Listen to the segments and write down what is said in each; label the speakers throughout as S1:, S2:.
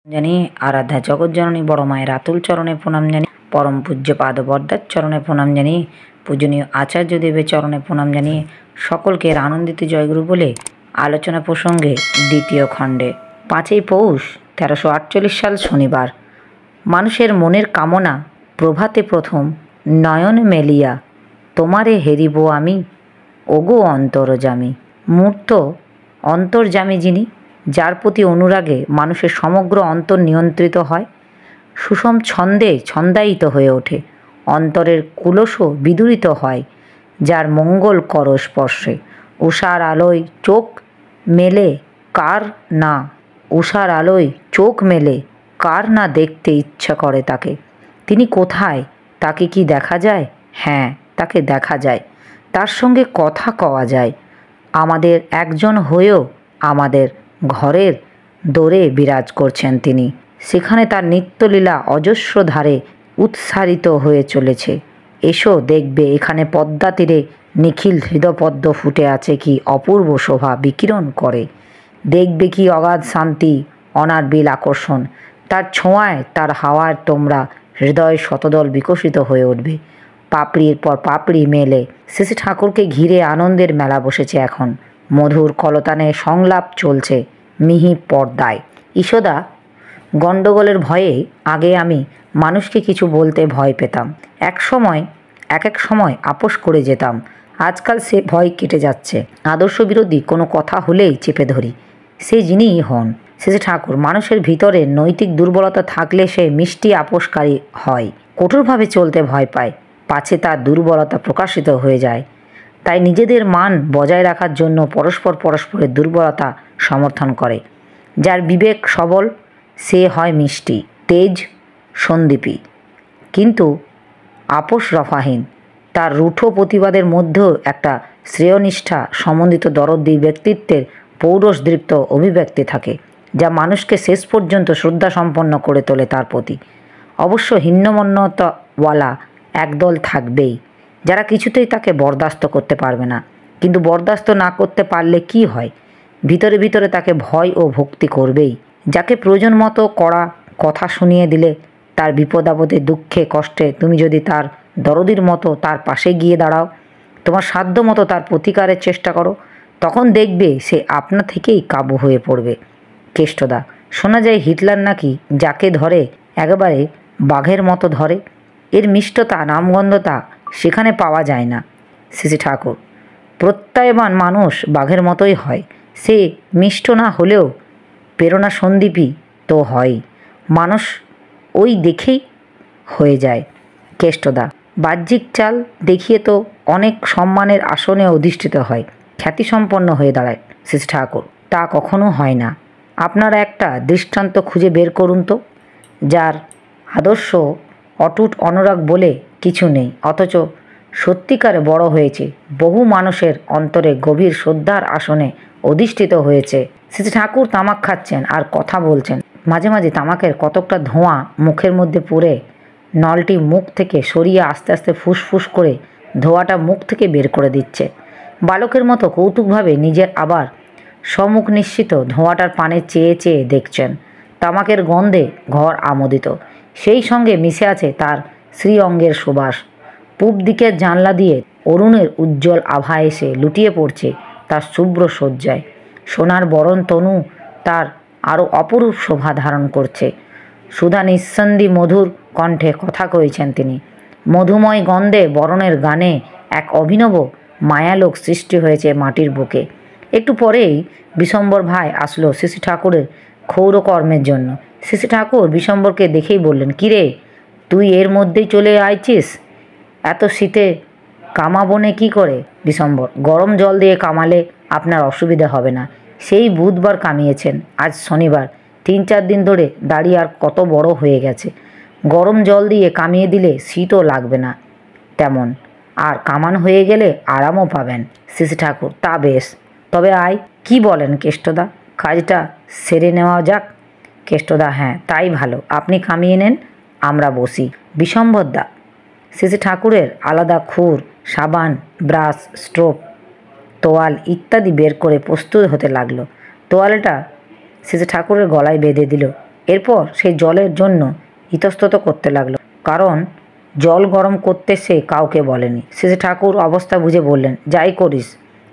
S1: জানি আরাধ্যা জগৎজননী বড় মায়ের আতুল চরণে প্রণাম জানি, পরম পূজ্য পাদ বরদার চরণে প্রণাম জানি, পূজনীয় আচার্য দেবের চরণে প্রণাম জানিয়ে সকলকে আনন্দিত জয়গুরু বলে আলোচনা প্রসঙ্গে দ্বিতীয় খণ্ডে 5ই পৌষ 1348 সাল শনিবার। মানুষের মনের কামনা প্রভাতে প্রথম নয়ন মেলিয়া তোমারে হেরিব আমি, ওগো অন্তরজামী। মূর্ত অন্তর্যামী যিনি, যার প্রতি অনুরাগে মানুষের সমগ্র অন্তর নিয়ন্ত্রিত হয়, সুষম ছন্দে ছন্দায়িত হয়ে ওঠে, অন্তরের কুলসও বিদূরিত হয়, যার মঙ্গল কর স্পর্শে উষার আলোয় চোখ মেলে কার না উষার আলোয় চোখ মেলে কার না দেখতে ইচ্ছা করে তাকে। তিনি কোথায়? তাকে কি দেখা যায়? হ্যাঁ, তাকে দেখা যায়, তার সঙ্গে কথা কওয়া যায়। আমাদের একজন হয়েও আমাদের ঘরের দোরে বিরাজ করছেন তিনি। সেখানে তার নিত্যলীলা অজস্র ধারে উৎসারিত হয়ে চলেছে। এসো দেখবে, এখানে পদ্মা তীরে নিখিল হৃদপদ্ম ফুটে আছে, কি অপূর্ব শোভা বিকিরণ করে। দেখবে কি অগাধ শান্তি, অনাবিল আকর্ষণ। তার ছোঁয়ায়, তার হাওয়ার তোমরা হৃদয় শতদল বিকশিত হয়ে উঠবে। পাপড়ির পর পাপড়ি মেলে শ্রী ঠাকুরকে ঘিরে আনন্দের মেলা বসেছে এখন। মধুর কলতানে সংলাপ চলছে মিহি পর্দায়। ঈশদা, গণ্ডগোলের ভয়ে আগে আমি মানুষকে কিছু বলতে ভয় পেতাম। এক এক সময় আপোষ করে যেতাম। আজকাল সে ভয় কেটে যাচ্ছে। আদর্শ বিরোধী কোনো কথা হলেই চেপে ধরি, সে যিনিই হন। শ্রী ঠাকুর, মানুষের ভিতরে নৈতিক দুর্বলতা থাকলে সে মিষ্টি আপোষকারী হয়, কঠোরভাবে চলতে ভয় পায়, পাছে তার দুর্বলতা প্রকাশিত হয়ে যায়। তাই নিজেদের মান বজায় রাখার জন্য পরস্পরের দুর্বলতা সমর্থন করে। যার বিবেক সবল সে হয় মিষ্টি, তেজ, সন্দীপী, কিন্তু আপোষ রফাহীন। তার রূঢ় প্রতিবাদের মধ্যেও একটা শ্রেয়নিষ্ঠা সমন্বিত দরদী ব্যক্তিত্বের পৌরষদৃপ্ত অভিব্যক্তি থাকে, যা মানুষকে শেষ পর্যন্ত শ্রদ্ধা সম্পন্ন করে তোলে তার প্রতি। অবশ্য হীনমন্যতাওয়ালা একদল থাকবেই, যারা কিছুতেই তাকে বরদাস্ত করতে পারবে না। কিন্তু বরদাস্ত না করতে পারলে কি হয়? ভিতরে ভিতরে তাকে ভয় ও ভক্তি করবেই। যাকে প্রয়োজন মতো কড়া কথা শুনিয়ে দিলে, তার বিপদ আপদে দুঃখে কষ্টে তুমি যদি তার দরদির মতো তার পাশে গিয়ে দাঁড়াও, তোমার সাধ্য মতো তার প্রতিকারের চেষ্টা করো, তখন দেখবে সে আপনা থেকেই কাবু হয়ে পড়বে। কেষ্টদা, শোনা যায় হিটলার নাকি যাকে ধরে একেবারে বাঘের মতো ধরে। এর মিষ্টতা, নামগন্ধতা সেখানে পাওয়া যায় না। শ্রী ঠাকুর, প্রত্যয়বান মানুষ বাঘের মতোই হয়। সে মিষ্ট না হলেও প্রেরণা সন্দীপী তো হয়। মানুষ ওই দেখেই হয়ে যায়। কেষ্টদা, বাহ্যিক চাল দেখিয়ে তো অনেক সম্মানের আসনে অধিষ্ঠিত হয়, খ্যাতিসম্পন্ন হয়ে দাঁড়ায়। শ্রী ঠাকুর, তা কখনো হয় না। আপনারা একটা দৃষ্টান্ত খুঁজে বের করুন তো, যার আদর্শ অটুট অনুরাগ বলে কিছু নেই, অথচ সত্যিকারে বড় হয়েছে, বহু মানুষের অন্তরে গভীর শ্রদ্ধার আসনে অধিষ্ঠিত হয়েছে। শ্রী ঠাকুর তামাক খাচ্ছেন আর কথা বলছেন। মাঝে মাঝে তামাকের কতকটা ধোঁয়া মুখের মধ্যে পড়ে নলটি মুখ থেকে সরিয়ে আস্তে আস্তে ফুসফুস করে ধোঁয়াটা মুখ থেকে বের করে দিচ্ছে। বালকের মতো কৌতুকভাবে নিজের আবার সম্মুখ নিশ্চিত ধোঁয়াটার পানে চেয়ে চেয়ে দেখছেন। তামাকের গন্ধে ঘর আমোদিত, সেই সঙ্গে মিশে আছে তার শ্রী অঙ্গের সুবাস। পূব দিকের জানলা দিয়ে অরুণের উজ্জ্বল আভা এসে লুটিয়ে পড়ছে তার শুভ্র শয্যায়। সোনার বরণ তনু তার আরও অপরূপ শোভা ধারণ করছে। সুধা নিঃসন্দি মধুর কণ্ঠে কথা কয়েছেন তিনি। মধুময় গন্ধে বরণের গানে এক অভিনব মায়ালোক সৃষ্টি হয়েছে মাটির বুকে। একটু পরেই বিশম্বর ভাই আসলো শ্রী ঠাকুরের ক্ষৌরকর্মের জন্য। শ্রী ঠাকুর বিশম্বরকে দেখেই বললেন, কিরে, তুই এর মধ্যেই চলে আইছিস? এত শীতে কামাবনে কি করে? বিশম্বর, গরম জল দিয়ে কামালে আপনার অসুবিধা হবে না। সেই বুধবার কামিয়েছেন, আজ শনিবার, 3-4 দিন ধরে দাড়ি আর কত বড় হয়ে গেছে। গরম জল দিয়ে কামিয়ে দিলে শীতও লাগবে না তেমন, আর কামান হয়ে গেলে আরামও পাবেন। শ্রী ঠাকুর, তা বেশ, তবে আয়। কি বলেন কেষ্টদা, কাজটা সেরে নেওয়া যাক? কেষ্টদা, হ্যাঁ, তাই ভালো, আপনি কামিয়ে নেন, আমরা বসি। বিশম্বরদা শ্রী ঠাকুরের আলাদা খুর, সাবান, ব্রাশ, স্ট্রোপ, তোয়াল ইত্যাদি বের করে প্রস্তুত হতে লাগলো। তোয়ালটা শ্রী ঠাকুরের গলায় বেঁধে দিল। এরপর সে জলের জন্য ইতস্তত করতে লাগলো, কারণ জল গরম করতে সে কাউকে বলেনি। শেষে ঠাকুর অবস্থা বুঝে বললেন, যাই করিস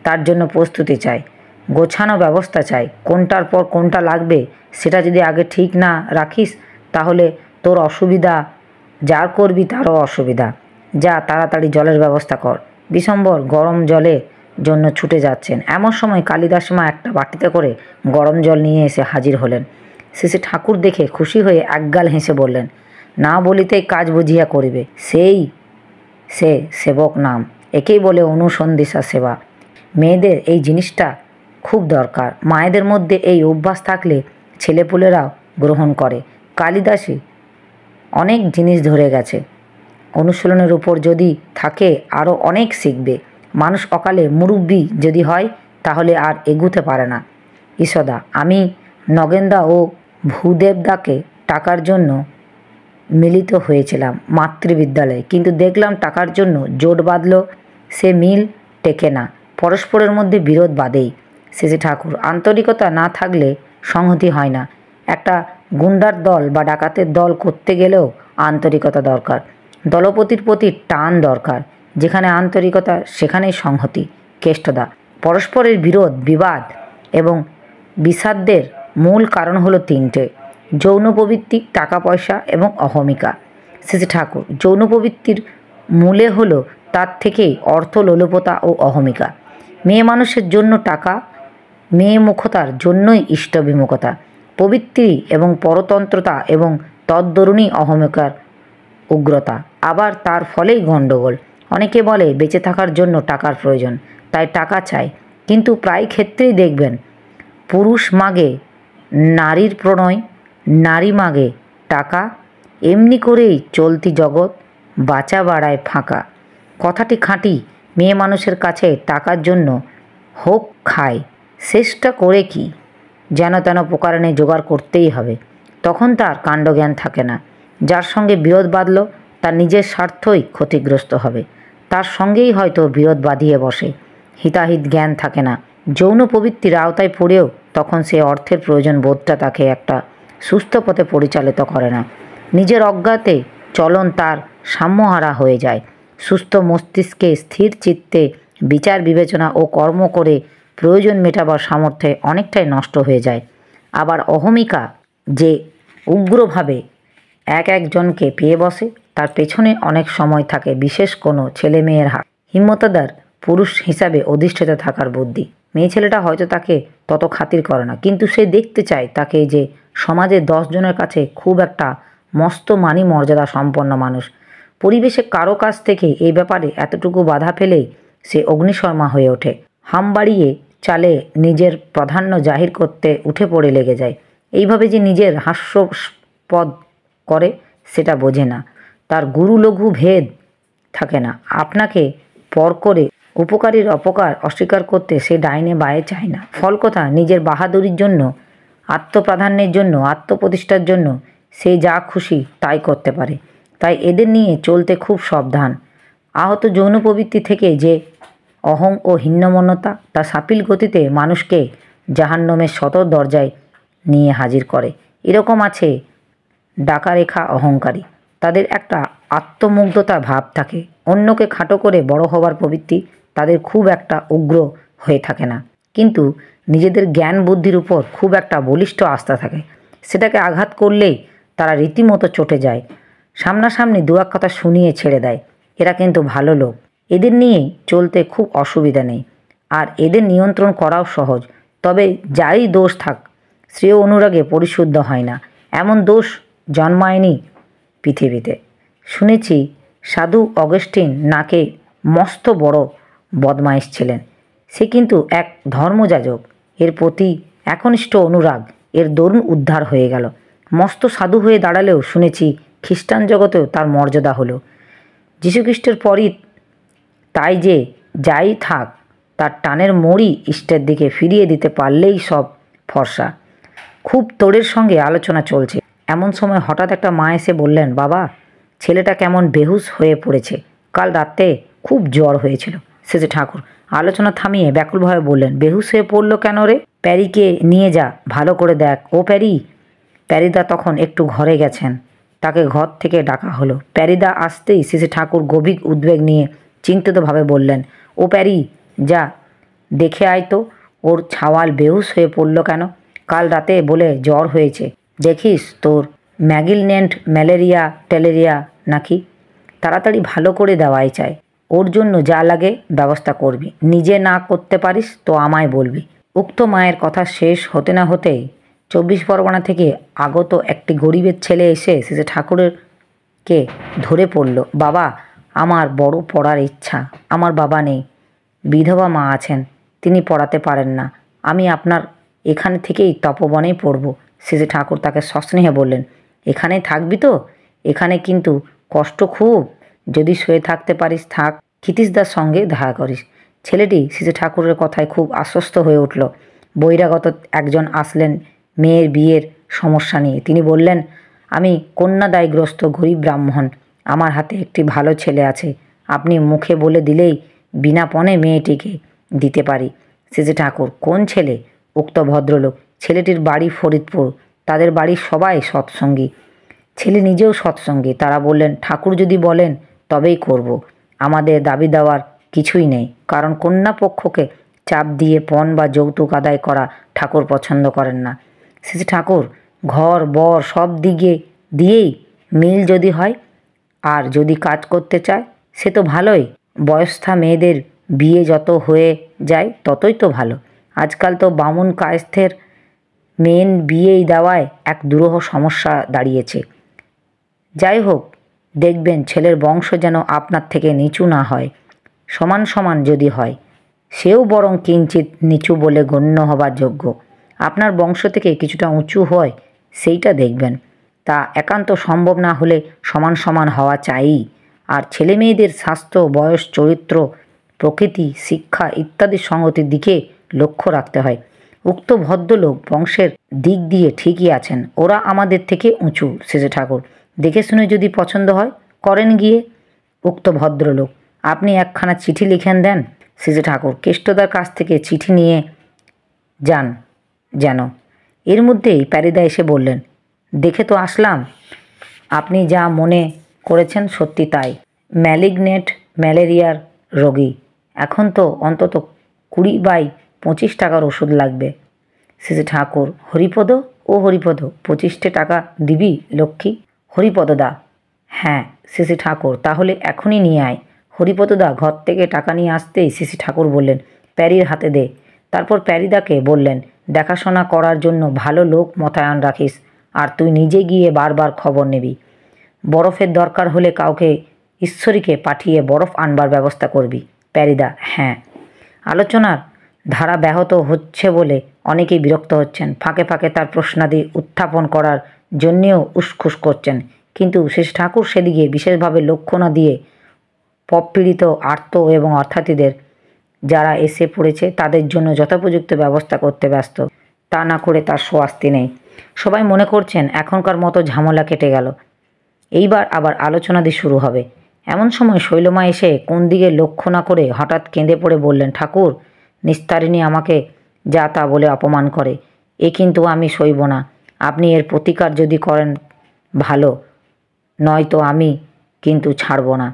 S1: তার জন্য প্রস্তুতি চাই, গোছানো ব্যবস্থা চাই। কোনটার পর কোনটা লাগবে সেটা যদি আগে ঠিক না রাখিস তাহলে তোর অসুবিধা, যার করবি তারও অসুবিধা। যা তাড়াতাড়ি জলের ব্যবস্থা কর। বিশম্বর গরম জলের জন্য ছুটে যাচ্ছেন। এমন সময় কালিদাস মা একটা বাটিতে করে গরম জল নিয়ে এসে হাজির হলেন। শেষে ঠাকুর দেখে খুশি হয়ে একগাল হেসে বললেন, না বলিতেই কাজ বুঝিয়া করিবে, সেই সে সেবক নাম। একেই বলে অনুসন্ধিসা সেবা। মেয়েদের এই জিনিসটা খুব দরকার। মায়েদের মধ্যে এই অভ্যাস থাকলে ছেলেপুলেরাও গ্রহণ করে। কালিদাসী অনেক জিনিস ধরে গেছে, অনুশীলনের উপর যদি থাকে আরও অনেক শিখবে। মানুষ অকালে মুরব্বী যদি হয় তাহলে আর এগুতে পারে না। ঈশদা, আমি নগেনদা ও ভূদেবদাকে টাকার জন্য মিলিত হয়েছিলাম মাতৃবিদ্যালয়ে, কিন্তু দেখলাম টাকার জন্য জোট বাঁধল, সে মিল টেকে না, পরস্পরের মধ্যে বিরোধ বাঁধেই। শেষে ঠাকুর, আন্তরিকতা না থাকলে সংহতি হয় না। একটা গুন্ডার দল বা ডাকাতের দল করতে গেলেও আন্তরিকতা দরকার, দলপতির প্রতি টান দরকার। যেখানে আন্তরিকতা সেখানেই সংহতি। কেষ্টদা, পরস্পরের বিরোধ, বিবাদ এবং বিষাদের মূল কারণ হলো তিনটে: যৌন প্রবৃত্তি, টাকা পয়সা এবং অহমিকা। শেষে ঠাকুর, যৌন প্রবৃত্তির মূলে হলো তার থেকেই অর্থ লোলুপতা ও অহমিকা। মেয়ে মানুষের জন্য টাকা, মেয়ে মুখতার জন্যই ইষ্টবিমুখতা, প্রবৃত্তি এবং পরতন্ত্রতা এবং তদ্দরুণী অহমিকার উগ্রতা। আবার তার ফলেই গণ্ডগোল। অনেকে বলে বেঁচে থাকার জন্য টাকার প্রয়োজন, তাই টাকা চাই, কিন্তু প্রায় ক্ষেত্রেই দেখবেন পুরুষ মাগে নারীর প্রণয়, নারী মাগে টাকা। এমনি করেই চলতি জগৎ, বাঁচা বাড়ায় ফাঁকা। কথাটি খাঁটি। মেয়ে মানুষের কাছে টাকার জন্য হোক খায়, চেষ্টা করে কি যেন তেন প্রকারণে জোগাড় করতেই হবে। তখন তার কাণ্ডজ্ঞান থাকে না। যার সঙ্গে বিরোধ বাঁধল তার নিজের স্বার্থই ক্ষতিগ্রস্ত হবে, তার সঙ্গেই হয়তো বিরোধ বাঁধিয়ে বসে। হিতাহিত জ্ঞান থাকে না। যৌন প্রবৃত্তির আওতায় পড়েও তখন সে অর্থের প্রয়োজন বোধটা তাকে একটা সুস্থ পথে পরিচালিত করে না। নিজের অজ্ঞাতে চলন তার সাম্যহারা হয়ে যায়। সুস্থ মস্তিষ্কে স্থির চিত্তে বিচার বিবেচনা ও কর্ম করে প্রয়োজন মেটাবার সামর্থ্যে অনেকটাই নষ্ট হয়ে যায়। আবার অহমিকা যে উগ্রভাবে একজনকে পেয়ে বসে, তার পেছনে অনেক সময় থাকে বিশেষ কোনো ছেলে মেয়ের হাত। হিম্মতদার পুরুষ হিসাবে অধিষ্ঠিত থাকার বুদ্ধি। মেয়ে ছেলেটা হয়তো তাকে তত খাতির করে না, কিন্তু সে দেখতে চায় তাকে যে সমাজে 10 জনের কাছে খুব একটা মস্ত মানি মর্যাদা সম্পন্ন মানুষ। পরিবেশে কারো কাছ থেকে এই ব্যাপারে এতটুকু বাধা পেলেই সে অগ্নিশর্মা হয়ে ওঠে। হাম বাড়িয়ে চালে নিজের প্রাধান্য জাহির করতে উঠে পড়ে লেগে যায়। এইভাবে যে নিজের হাস্যপদ করে সেটা বোঝে না। তার গুরু লঘু ভেদ থাকে না। আপনাকে পর করে উপকারীর অপকার অস্বীকার করতে সে ডাইনে বায়ে চায় না। ফল কথা, নিজের বাহাদুরির জন্য, আত্মপ্রাধান্যের জন্য, আত্মপ্রতিষ্ঠার জন্য সে যা খুশি তাই করতে পারে। তাই এদের নিয়ে চলতে খুব সাবধান। আহত যৌন প্রবৃত্তি থেকে যে অহং ও হীনমন্যতা তা সাপিল গতিতে মানুষকে জাহান্নামের সদর দরজায় নিয়ে হাজির করে। এরকম আছে ডাকারেখা অহংকারী। তাদের একটা আত্মমুগ্ধতা ভাব থাকে। অন্যকে খাটো করে বড় হবার প্রবৃত্তি তাদের খুব একটা উগ্র হয়ে থাকে না, কিন্তু নিজেদের জ্ঞান বুদ্ধির উপর খুব একটা বলিষ্ঠ আস্থা থাকে। সেটাকে আঘাত করলেই তারা রীতিমতো চটে যায়, সামনাসামনি দু এক কথা শুনিয়ে ছেড়ে দেয়। এরা কিন্তু ভালো লোক, এদের নিয়ে চলতে খুব অসুবিধা নেই, আর এদের নিয়ন্ত্রণ করাও সহজ। তবে যারই দোষ থাক, শ্রেয় অনুরাগে পরিশুদ্ধ হয় না, এমন দোষ জন্মায়নি পৃথিবীতে। শুনেছি সাধু অগস্টিন নাকে মস্ত বড় বদমাইশ ছিলেন। সে কিন্তু এক ধর্মযাজক। এর প্রতি একনিষ্ঠ অনুরাগ এর দরুণ উদ্ধার হয়ে গেল। মস্ত সাধু হয়ে দাঁড়ালেও শুনেছি খ্রিস্টান জগতেও তার মর্যাদা হলো। যীশুখ্রিস্টের পরই তাই যে যাই থাক, তার টানের মোড়ই ইষ্টের দিকে ফিরিয়ে দিতে পারলেই সব ফর্সা। খুব তোড়ের সঙ্গে আলোচনা চলছে, এমন সময় হঠাৎ একটা মা এসে বললেন, বাবা, ছেলেটা কেমন বেহুশ হয়ে পড়েছে, কাল রাতে খুব জ্বর হয়েছিল। শেষে ঠাকুর আলোচনা থামিয়ে ব্যাকুলভাবে বললেন, বেহুশ হয়ে পড়লো কেন রে? প্যারিকে নিয়ে যা, ভালো করে দেখ। ও প্যারি, প্যারিদা তখন একটু ঘরে গেছেন। তাকে ঘর থেকে ডাকা হলো। প্যারিদা আসতেই শ্রী ঠাকুর গভীর উদ্বেগ নিয়ে চিন্তিতভাবে বললেন, ও প্যারি, যা দেখে আয় তো, ওর ছাওয়াল বেহুশ হয়ে পড়ল কেন? কাল রাতে বলে জ্বর হয়েছে। দেখিস তোর ম্যাগিলনেন্ট ম্যালেরিয়া ট্যালেরিয়া নাকি। তাড়াতাড়ি ভালো করে দেওয়াই চাই। ওর জন্য যা লাগে ব্যবস্থা করবি। নিজে না করতে পারিস তো আমায় বলবি। উক্ত মায়ের কথা শেষ হতে না হতেই ২৪ পরগনা থেকে আগত একটি গরিবের ছেলে এসে শ্রী ঠাকুরকে ধরে পড়ল। বাবা, আমার বড় পড়ার ইচ্ছা। আমার বাবা নেই, বিধবা মা আছেন, তিনি পড়াতে পারেন না। আমি আপনার এখানে থেকেই তপবনেই পড়ব। শ্রী ঠাকুর তাকে সস্নেহে বললেন, এখানেই থাকবি তো? এখানে কিন্তু কষ্ট খুব। যদি শুয়ে থাকতে পারিস থাক, ক্ষিতীশদার সঙ্গে দেখা করিস। ছেলেটি শ্রী ঠাকুরের কথায় খুব আশ্বস্ত হয়ে উঠল। বহিরাগত একজন আসলেন মেয়ের বিয়ের সমস্যা নিয়ে। তিনি বললেন, আমি কন্যাদায়গ্রস্ত গরিব ব্রাহ্মণ। আমার হাতে একটি ভালো ছেলে আছে। আপনি মুখে বলে দিলেই বিনা পণে মেয়েটিকে দিতে পারি। শ্রী ঠাকুর, কোন ছেলে? উক্ত ভদ্রলোক। ছেলেটির বাড়ি ফরিদপুর। তাদের বাড়ির সবাই সৎসঙ্গী। ছেলে নিজেও সৎসঙ্গী। তারা বললেন, ঠাকুর যদি বলেন তবেই করব। আমাদের দাবি দেওয়ার কিছুই নেই, কারণ কন্যা পক্ষকে চাপ দিয়ে পণ বা যৌতুক আদায় করা ঠাকুর পছন্দ করেন না। শ্রী ঠাকুর, ঘর বর সব দিকে দিয়েই মিল যদি হয়, আর যদি কাজ করতে চায় সে তো ভালোই। বয়স্থা মেয়েদের বিয়ে যত হয়ে যায় ততই তো ভালো। আজকাল তো বামুন কায়স্থের মেন বিয়েই দেওয়ায় এক দুরূহ সমস্যা দাঁড়িয়েছে। যাই হোক, দেখবেন ছেলের বংশ যেন আপনার থেকে নিচু না হয়। সমান সমান যদি হয়, সেও বরং কিঞ্চিত নিচু বলে গণ্য হবার যোগ্য। আপনার বংশ থেকে কিছুটা উঁচু হয়, সেইটা দেখবেন। তা একান্ত সম্ভব না হলে সমান সমান হওয়া চাই। আর ছেলে মেয়েদের স্বাস্থ্য, বয়স, চরিত্র, প্রকৃতি, শিক্ষা ইত্যাদি সঙ্গতির দিকে লক্ষ্য রাখতে হয়। উক্ত ভদ্রলোক বংশের দিক দিয়ে ঠিকই আছেন। ওরা আমাদের থেকে উঁচু। শ্রী ঠাকুর, দেখে শুনে যদি পছন্দ হয় করেন গিয়ে। উক্ত ভদ্রলোক, আপনি একখানা চিঠি লিখেন দেন। শ্রী ঠাকুর, কেষ্টদার কাছ থেকে চিঠি নিয়ে যান যেন। এর মধ্যেই প্যারিদা এসে বললেন, দেখে তো আসলাম, আপনি যা মনে করেছেন সত্যি তাই। ম্যালিগনেন্ট ম্যালেরিয়ার রোগী। এখন তো অন্তত 20/25 টাকার ওষুধ লাগবে। শ্রী ঠাকুর, হরিপদ, ও হরিপদ, 25 টাকা দিবি লক্ষ্মী? হরিপদদা? হ্যাঁ। শ্রী ঠাকুর, তাহলে এখনই নিয়ে আয়। হরিপদদা ঘর থেকে টাকা নিয়ে আসতেই শ্রী ঠাকুর বললেন, প্যারির হাতে দে। তারপর প্যারিদাকে বললেন, দেখাশোনা করার জন্য ভালো লোক মোতায়েন রাখিস, আর তুই নিজে গিয়ে বারবার খবর নিবি। বরফের দরকার হলে কাউকে ঈশ্বরীকে পাঠিয়ে বরফ আনবার ব্যবস্থা করবি। প্যারিদা, হ্যাঁ। আলোচনার ধারা ব্যাহত হচ্ছে বলে অনেকেই বিরক্ত হচ্ছেন। ফাঁকে ফাঁকে তার প্রশ্নাদি উত্থাপন করার জন্যেও উসখুস করছেন। কিন্তু শ্রী ঠাকুর সেদিকে বিশেষভাবে লক্ষ্য না দিয়ে পীড়িত আর্ত এবং অর্থার্থীদের যারা এসে পড়েছে তাদের জন্য যথোপযুক্ত ব্যবস্থা করতে ব্যস্ত। তা না করে তার সোয়াস্তি নেই। সবাই মনে করছেন এখনকার মতো ঝামেলা কেটে গেল, এইবার আবার আলোচনাদি শুরু হবে। এমন সময় শৈলমা এসে কোন দিকে লক্ষ্য না করে হঠাৎ কেঁদে পড়ে বললেন, ঠাকুর, নিস্তারিণী আমাকে যা তা বলে অপমান করে। এ কিন্তু আমি সইব না। আপনি এর প্রতিকার যদি করেন ভালো, নয়তো আমি কিন্তু ছাড়ব না।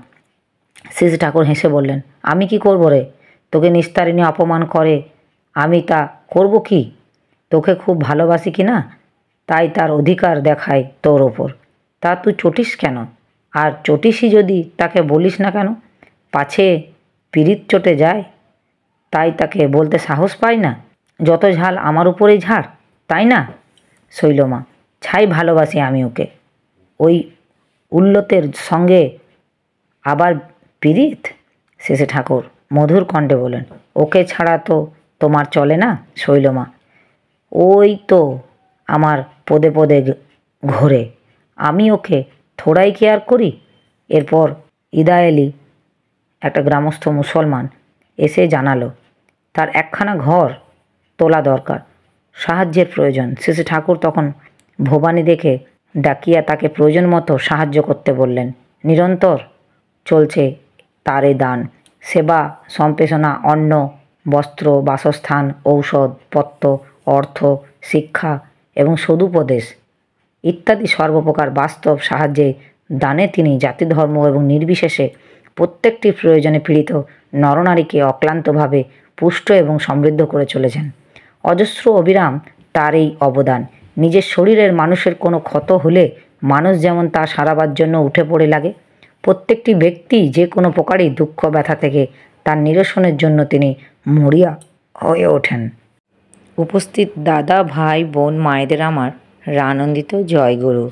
S1: শ্রী ঠাকুর হেসে বললেন, আমি কি করব রে? তোকে নিস্তারিণী অপমান করে আমি তা করব কি? তোকে খুব ভালোবাসি কি না, তাই তার অধিকার দেখায় তোর ওপর। তা তুই চটিস কেন? আর চটিসই যদি তাকে বলিস না কেন? পাছে পীড়িত চটে যায়, তাই তাকে বলতে সাহস পাই না। যত ঝাল আমার উপরেই ঝাড়, তাই না? শৈলমা, ছাই ভালোবাসি আমি ওকে। ওই উল্লতের সঙ্গে আবার পীড়িত? শ্রী ঠাকুর মধুর কণ্ঠে বলেন, ওকে ছাড়া তো তোমার চলে না। শৈলমা, ওই তো আমার পদে পদে ঘোরে, আমি ওকে থোড়াই কেয়ার করি। এরপর ইদায়েলি একটা গ্রামস্থ মুসলমান এসে জানালো তার একখানা ঘর তোলা দরকার, সাহায্যের প্রয়োজন। শ্রী ঠাকুর তখন ভবানী দেখে ডাকিয়া তাকে প্রয়োজন মতো সাহায্য করতে বললেন। নিরন্তর চলছে তার এ দান, সেবা, সম্প্রেষণা, অন্ন, বস্ত্র, বাসস্থান, ঔষধ পত্র, অর্থ, শিক্ষা এবং সদুপদেশ। ইত্যাদি সর্বপ্রকার বাস্তব সাহায্যে দানে তিনি জাতি ধর্ম এবং নির্বিশেষে প্রত্যেকটি প্রয়োজনে পীড়িত নরনারীকে অক্লান্তভাবে পুষ্ট এবং সমৃদ্ধ করে চলেছেন। অজস্র অবিরাম তার এই অবদান। নিজের শরীরের মানুষের কোনো ক্ষত হলে মানুষ যেমন তা সারাবার জন্য উঠে পড়ে লাগে, প্রত্যেকটি ব্যক্তি যে কোনো প্রকারই দুঃখ ব্যথা থেকে তার নিরসনের জন্য তিনি মরিয়া হয়ে ওঠেন। উপস্থিত দাদা, ভাই, বোন, মায়েদের আমার রানন্দিত জয়গুরু।